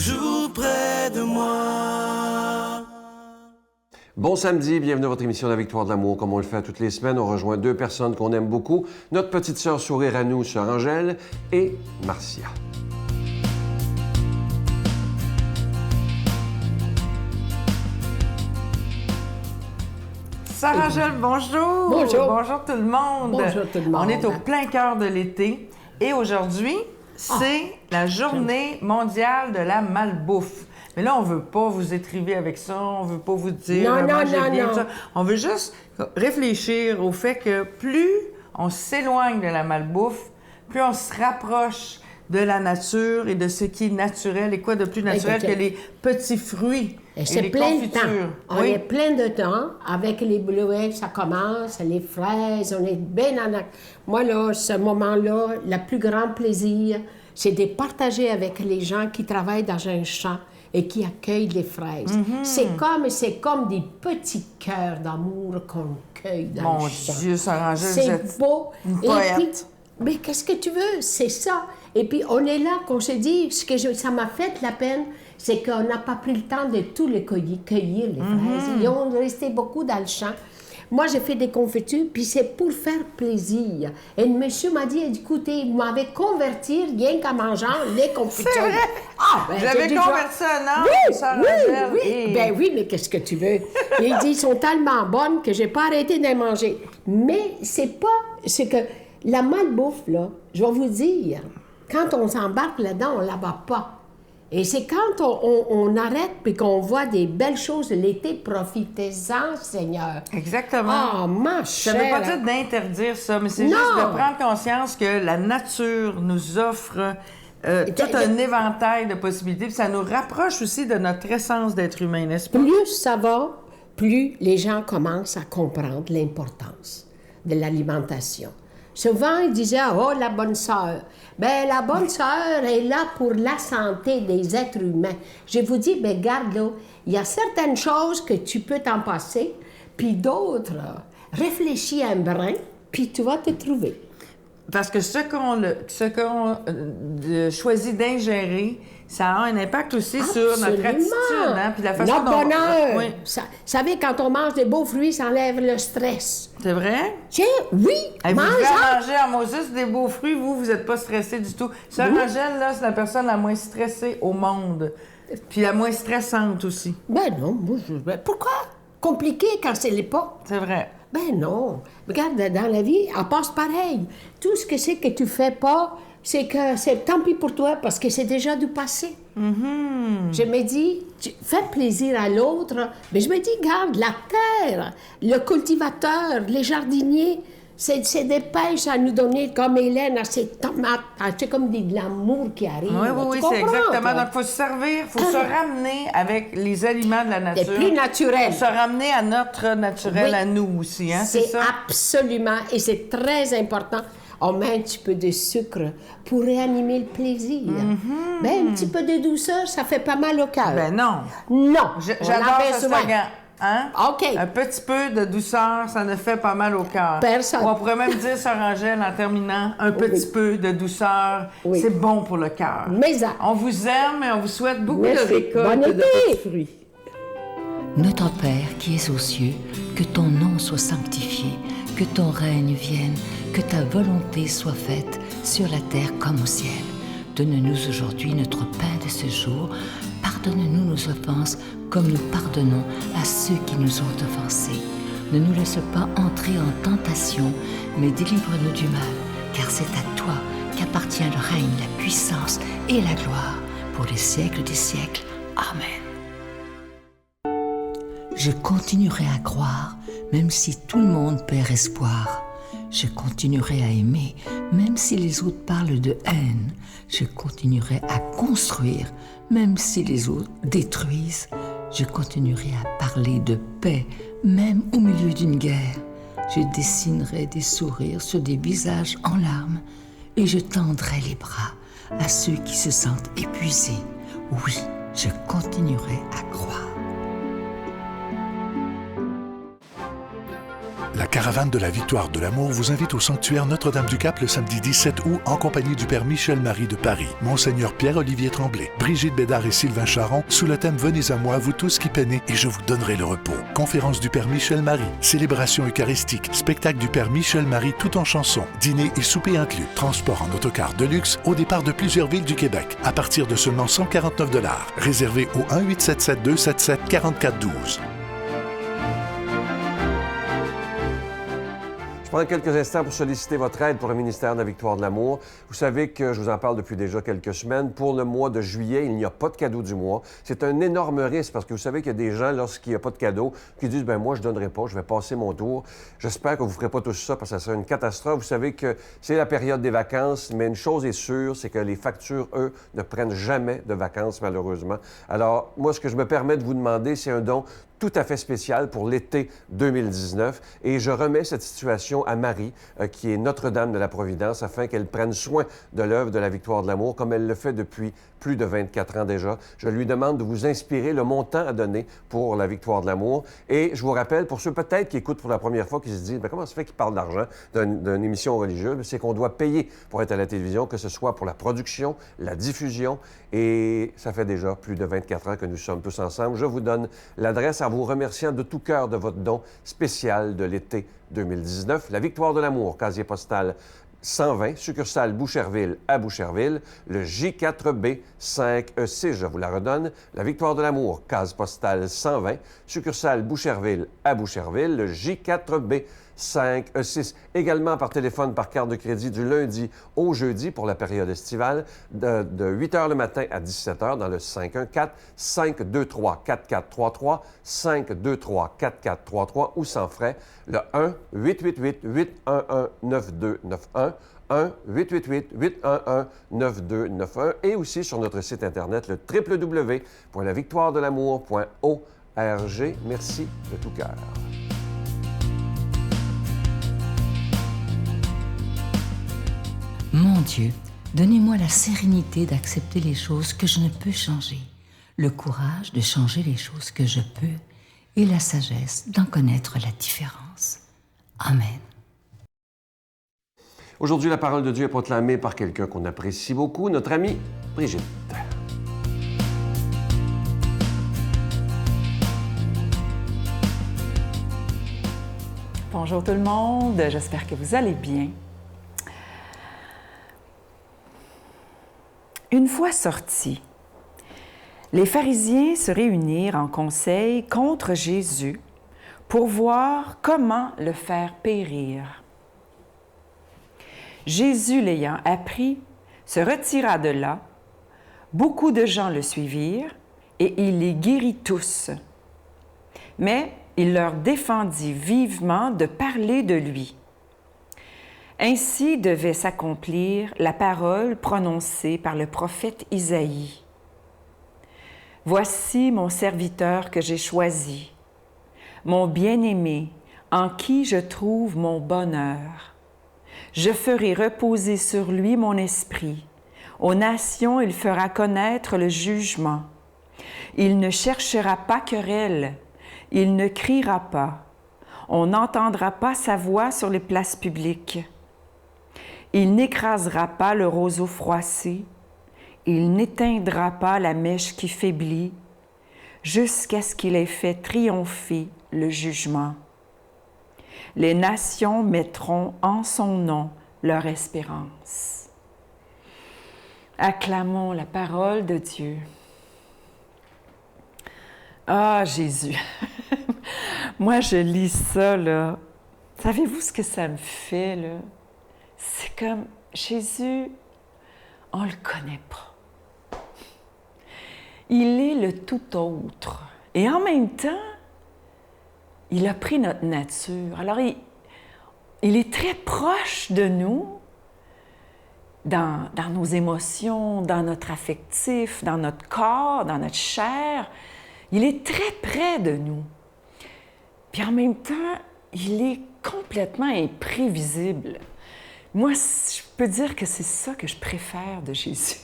toujours près de moi. Bon samedi, bienvenue à votre émission La Victoire de l'amour. Comme on le fait toutes les semaines, on rejoint deux personnes qu'on aime beaucoup. Notre petite sœur sourire à nous, sœur Angèle, et Marcia. Sœur Angèle, bonjour! Bonjour! Bonjour tout le monde! Bonjour tout le monde! On est au plein cœur de l'été et aujourd'hui, c'est la journée mondiale de la malbouffe. Mais là, on veut pas vous étriver avec ça, on veut pas vous dire mangez bien, tout ça. On veut juste réfléchir au fait que plus on s'éloigne de la malbouffe, plus on se rapproche de la nature et de ce qui est naturel. Et quoi de plus naturel que les petits fruits et c'est les plein confitures? de temps. On est plein de temps. Avec les bleuets, ça commence, les fraises, on est bien en... Moi, là, ce moment-là, le plus grand plaisir, c'est de partager avec les gens qui travaillent dans un champ et qui accueillent les fraises. C'est comme des petits cœurs d'amour qu'on cueille dans le champ. Mon Dieu, Sœur Angèle, vous C'est êtes beau. une Et poète. puis, mais qu'est-ce que tu veux? C'est ça. Et puis, on est là, qu'on se dit, ça m'a fait la peine, c'est qu'on n'a pas pris le temps de tous les cueillir, les fraises. Ils ont resté beaucoup dans le champ. Moi, j'ai fait des confitures, puis c'est pour faire plaisir. Et le monsieur m'a dit, écoutez, vous m'avez converti rien qu'en mangeant les confitures. C'est vrai? Ah, ben, Vous avez j'ai dit, converti un homme, oui, Sœur oui, Angèle, oui. et- Ben oui, mais qu'est-ce que tu veux? Il dit, ils sont tellement bonnes que j'ai pas arrêté de les manger. Mais c'est que la malbouffe, là, je vais vous dire, quand on s'embarque là-dedans, on la bat pas. Et c'est quand on arrête puis qu'on voit des belles choses de l'été, profitez-en, Seigneur. Exactement. Ah, ma Ça chère. ne veut pas dire d'interdire ça, mais c'est Non. juste de prendre conscience que la nature nous offre tout un éventail de possibilités, puis ça nous rapproche aussi de notre essence d'être humain, n'est-ce pas? Plus ça va, plus les gens commencent à comprendre l'importance de l'alimentation. Souvent, ils disaient « Oh, la bonne sœur ». Bien, la bonne sœur est là pour la santé des êtres humains. Je vous dis, bien, garde là, il y a certaines choses que tu peux t'en passer, puis d'autres, réfléchis un brin, puis tu vas te trouver. Parce que ce qu'on choisit d'ingérer, ça a un impact aussi sur notre Absolument. attitude, hein? Puis la façon Notre dont... bonheur. Oui. Vous savez, quand on mange des beaux fruits, ça enlève le stress. C'est vrai? Tiens, oui, Hey, vous devez mange-en. manger à Moses des beaux fruits, vous n'êtes pas stressé du tout. Sœur Angèle, là, c'est la personne la moins stressée au monde. Puis la moins stressante aussi. Ben non, ben pourquoi? Compliqué quand c'est l'est pas. C'est vrai. Ben non. Regarde, dans la vie, elle passe pareil. Tout ce que c'est que tu fais pas, c'est que c'est tant pis pour toi parce que c'est déjà du passé. Je me dis, fais plaisir à l'autre, mais je me dis, garde, la terre, le cultivateur, les jardiniers, c'est des pêches à nous donner, comme Hélène a ses tomates, c'est comme de l'amour qui arrive. Oui, Tu oui, c'est comprends, exactement. toi? Donc, il faut se servir, il faut se ramener avec les aliments de la nature. C'est plus naturel. Faut se ramener à notre naturel, Oui. à nous aussi, hein, c'est C'est ça? absolument, et c'est très important. On met un petit peu de sucre pour réanimer le plaisir. Ben, un petit peu de douceur, ça fait pas mal au cœur. Ben non. Non, on J'adore en fait ce souvent. slogan. Hein? OK. Un petit peu de douceur, ça ne fait pas mal au cœur. Personne. Ou on pourrait même dire, Sœur Angèle, en terminant, un petit peu de douceur, Oui. c'est bon pour le cœur. Mais ça. On vous aime et on vous souhaite beaucoup Merci. de récoltes Bon de été. petits fruits. Notre Père qui es aux cieux, que ton nom soit sanctifié, que ton règne vienne, que ta volonté soit faite sur la terre comme au ciel. Donne-nous aujourd'hui notre pain de ce jour. Pardonne-nous nos offenses comme nous pardonnons à ceux qui nous ont offensés. Ne nous laisse pas entrer en tentation, mais délivre-nous du mal, car c'est à toi qu'appartient le règne, la puissance et la gloire pour les siècles des siècles. Amen. Je continuerai à croire, même si tout le monde perd espoir. Je continuerai à aimer, même si les autres parlent de haine. Je continuerai à construire, même si les autres détruisent. Je continuerai à parler de paix, même au milieu d'une guerre. Je dessinerai des sourires sur des visages en larmes et je tendrai les bras à ceux qui se sentent épuisés. Oui, je continuerai à croire. La caravane de la Victoire de l'amour vous invite au sanctuaire Notre-Dame-du-Cap le samedi 17 août en compagnie du Père Michel-Marie de Paris, Monseigneur Pierre-Olivier Tremblay, Brigitte Bédard et Sylvain Charon sous le thème « Venez à moi, vous tous qui peinez, et je vous donnerai le repos ». Conférence du Père Michel-Marie, célébration eucharistique, spectacle du Père Michel-Marie tout en chansons, dîner et souper inclus, transport en autocar de luxe au départ de plusieurs villes du Québec, à partir de seulement 149 $. Réservé au 1-877-277-4412. Je prends quelques instants pour solliciter votre aide pour le ministère de la Victoire de l'amour. Vous savez que je vous en parle depuis déjà quelques semaines. Pour le mois de juillet, il n'y a pas de cadeau du mois. C'est un énorme risque parce que vous savez qu'il y a des gens, lorsqu'il n'y a pas de cadeau, qui disent « ben moi, je ne donnerai pas, je vais passer mon tour ». J'espère que vous ne ferez pas tout ça parce que ça serait une catastrophe. Vous savez que c'est la période des vacances, mais une chose est sûre, c'est que les factures, eux, ne prennent jamais de vacances, malheureusement. Alors, moi, ce que je me permets de vous demander, c'est un don tout à fait spécial pour l'été 2019. Et je remets cette situation à Marie, qui est Notre-Dame de la Providence, afin qu'elle prenne soin de l'œuvre de la Victoire de l'amour, comme elle le fait depuis plus de 24 ans déjà. Je lui demande de vous inspirer le montant à donner pour la Victoire de l'amour. Et je vous rappelle, pour ceux peut-être qui écoutent pour la première fois, qui se disent « comment ça fait qu'il parle d'argent d'une émission religieuse? » C'est qu'on doit payer pour être à la télévision, que ce soit pour la production, la diffusion. Et ça fait déjà plus de 24 ans que nous sommes tous ensemble. Je vous donne l'adresse en vous remerciant de tout cœur de votre don spécial de l'été 2019. La Victoire de l'amour, casier postal 120, succursale Boucherville à Boucherville, le J4B 5E6, je vous la redonne. La Victoire de l'amour, case postale 120, succursale Boucherville à Boucherville, le J4B 5E6. Également par téléphone, par carte de crédit du lundi au jeudi pour la période estivale, de 8 h le matin à 17 h dans le 514-523-4433, 523-4433 ou sans frais, le 1-888-811-9291, 1-888-811-9291 et aussi sur notre site Internet, le www.lavictoiredelamour.org. Merci de tout cœur. Mon Dieu, donnez-moi la sérénité d'accepter les choses que je ne peux changer, le courage de changer les choses que je peux et la sagesse d'en connaître la différence. Amen. Aujourd'hui, la parole de Dieu est proclamée par quelqu'un qu'on apprécie beaucoup, notre amie Brigitte. Bonjour tout le monde, j'espère que vous allez bien. Une fois sortis, les pharisiens se réunirent en conseil contre Jésus pour voir comment le faire périr. Jésus, l'ayant appris, se retira de là. Beaucoup de gens le suivirent et il les guérit tous. Mais il leur défendit vivement de parler de lui. Ainsi devait s'accomplir la parole prononcée par le prophète Isaïe. « Voici mon serviteur que j'ai choisi, mon bien-aimé, en qui je trouve mon bonheur. Je ferai reposer sur lui mon esprit. Aux nations, il fera connaître le jugement. Il ne cherchera pas querelle, il ne criera pas. On n'entendra pas sa voix sur les places publiques. Il n'écrasera pas le roseau froissé, il n'éteindra pas la mèche qui faiblit, jusqu'à ce qu'il ait fait triompher le jugement. Les nations mettront en son nom leur espérance. » Acclamons la parole de Dieu. Ah, Jésus! Moi, je lis ça, là. Savez-vous ce que ça me fait, là? C'est comme Jésus, on ne le connaît pas. Il est le tout autre. Et en même temps, il a pris notre nature. Alors, il est très proche de nous, dans nos émotions, dans notre affectif, dans notre corps, dans notre chair. Il est très près de nous. Puis en même temps, il est complètement imprévisible. Moi, je peux dire que c'est ça que je préfère de Jésus.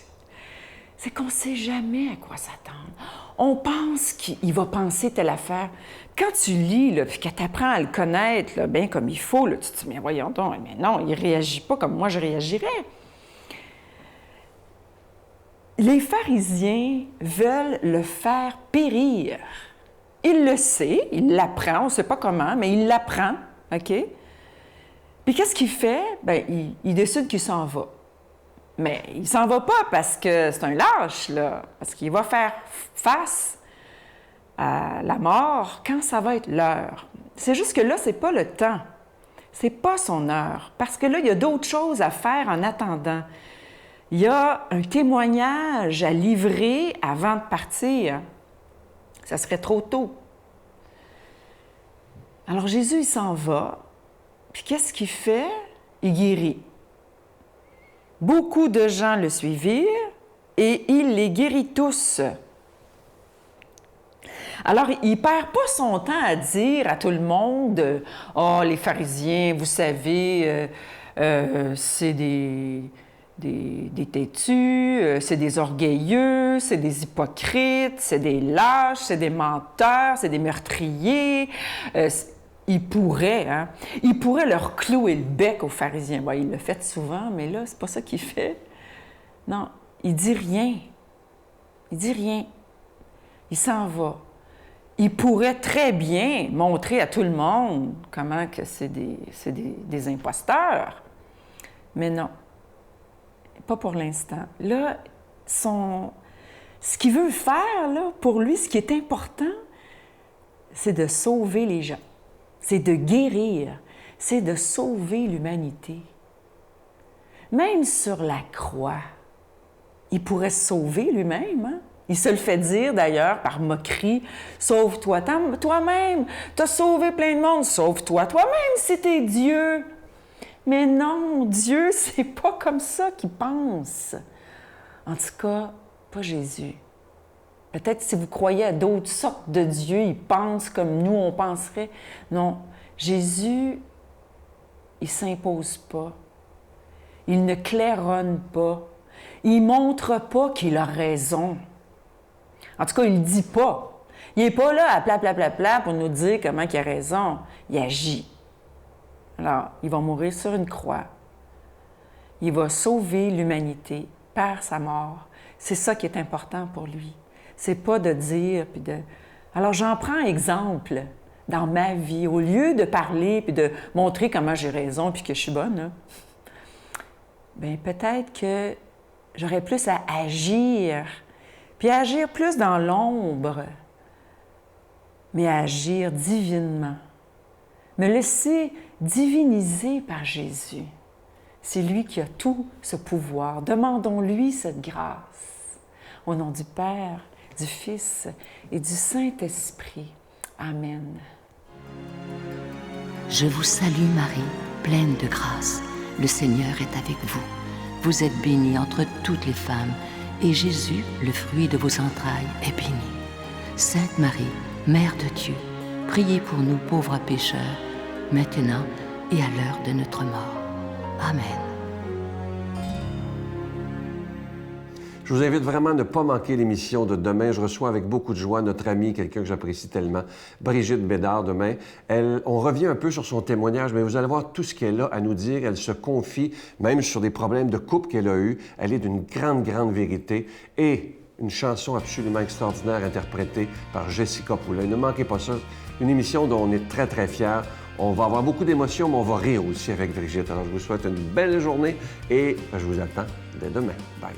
C'est qu'on ne sait jamais à quoi s'attendre. on pense qu'il va penser telle affaire. Quand tu lis, là, puis que tu apprends à le connaître là, bien comme il faut, là, tu te dis, mais voyons donc, mais non, il ne réagit pas comme moi je réagirais. Les pharisiens veulent le faire périr. Il le sait, il l'apprend, on ne sait pas comment, mais il l'apprend, OK? Puis qu'est-ce qu'il fait? Bien, il décide qu'il s'en va. Mais il s'en va pas parce que c'est un lâche, là, parce qu'il va faire face à la mort quand ça va être l'heure. C'est juste que là, c'est pas le temps. C'est pas son heure. Parce que là, il y a d'autres choses à faire en attendant. Il y a un témoignage à livrer avant de partir. Ça serait trop tôt. Alors Jésus, il s'en va. Puis qu'est-ce qu'il fait? Il guérit. Beaucoup de gens le suivirent et il les guérit tous. Alors, il ne perd pas son temps à dire à tout le monde « Oh, les pharisiens, vous savez, c'est des têtus, c'est des orgueilleux, c'est des hypocrites, c'est des lâches, c'est des menteurs, c'est des meurtriers. » Il pourrait leur clouer le bec aux pharisiens. Bon, il le fait souvent, mais là, c'est pas ça qu'il fait. Non, il dit rien. Il dit rien. Il s'en va. Il pourrait très bien montrer à tout le monde comment que c'est des imposteurs. Mais non, pas pour l'instant. Là, ce qu'il veut faire, là, pour lui, ce qui est important, c'est de sauver les gens. C'est de guérir. C'est de sauver l'humanité. Même sur la croix, il pourrait se sauver lui-même, hein? Il se le fait dire, d'ailleurs, par moquerie. « Sauve-toi toi-même. Tu as sauvé plein de monde. Sauve-toi toi-même si t'es Dieu. » Mais non, Dieu, c'est pas comme ça qu'il pense. En tout cas, pas Jésus. Peut-être si vous croyez à d'autres sortes de dieux, ils pensent comme nous, on penserait. Non, Jésus, il s'impose pas. Il ne claironne pas. Il montre pas qu'il a raison. En tout cas, il ne le dit pas. Il n'est pas là à plat pour nous dire comment il a raison. Il agit. Alors, il va mourir sur une croix. Il va sauver l'humanité par sa mort. C'est ça qui est important pour lui. C'est pas de dire, puis de... Alors, j'en prends exemple dans ma vie. Au lieu de parler puis de montrer comment j'ai raison puis que je suis bonne, là, bien, peut-être que j'aurais plus à agir, puis à agir plus dans l'ombre, mais à agir divinement. Me laisser diviniser par Jésus. C'est lui qui a tout ce pouvoir. Demandons-lui cette grâce. Au nom du Père, du Fils et du Saint-Esprit. Amen. Je vous salue Marie, pleine de grâce. Le Seigneur est avec vous. Vous êtes bénie entre toutes les femmes, et Jésus, le fruit de vos entrailles, est béni. Sainte Marie, Mère de Dieu, priez pour nous pauvres pécheurs, maintenant et à l'heure de notre mort. Amen. Je vous invite vraiment à ne pas manquer l'émission de demain. Je reçois avec beaucoup de joie notre amie, quelqu'un que j'apprécie tellement, Brigitte Bédard, demain. On revient un peu sur son témoignage, mais vous allez voir tout ce qu'elle a à nous dire. Elle se confie, même sur des problèmes de couple qu'elle a eus. Elle est d'une grande, grande vérité. Et une chanson absolument extraordinaire interprétée par Jessica Poulain. Ne manquez pas ça. Une émission dont on est très, très fiers. On va avoir beaucoup d'émotions, mais on va rire aussi avec Brigitte. Alors, je vous souhaite une belle journée et je vous attends dès demain. Bye.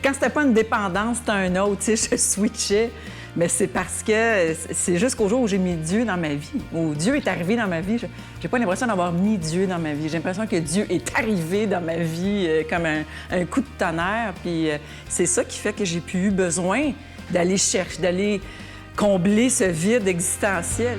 Quand c'était pas une dépendance, c'était un autre, tu sais, je switchais. Mais c'est parce que c'est jusqu'au jour où j'ai mis Dieu dans ma vie, où Dieu est arrivé dans ma vie. J'ai pas l'impression d'avoir mis Dieu dans ma vie. J'ai l'impression que Dieu est arrivé dans ma vie comme un coup de tonnerre. Puis c'est ça qui fait que j'ai plus eu besoin d'aller chercher, d'aller combler ce vide existentiel.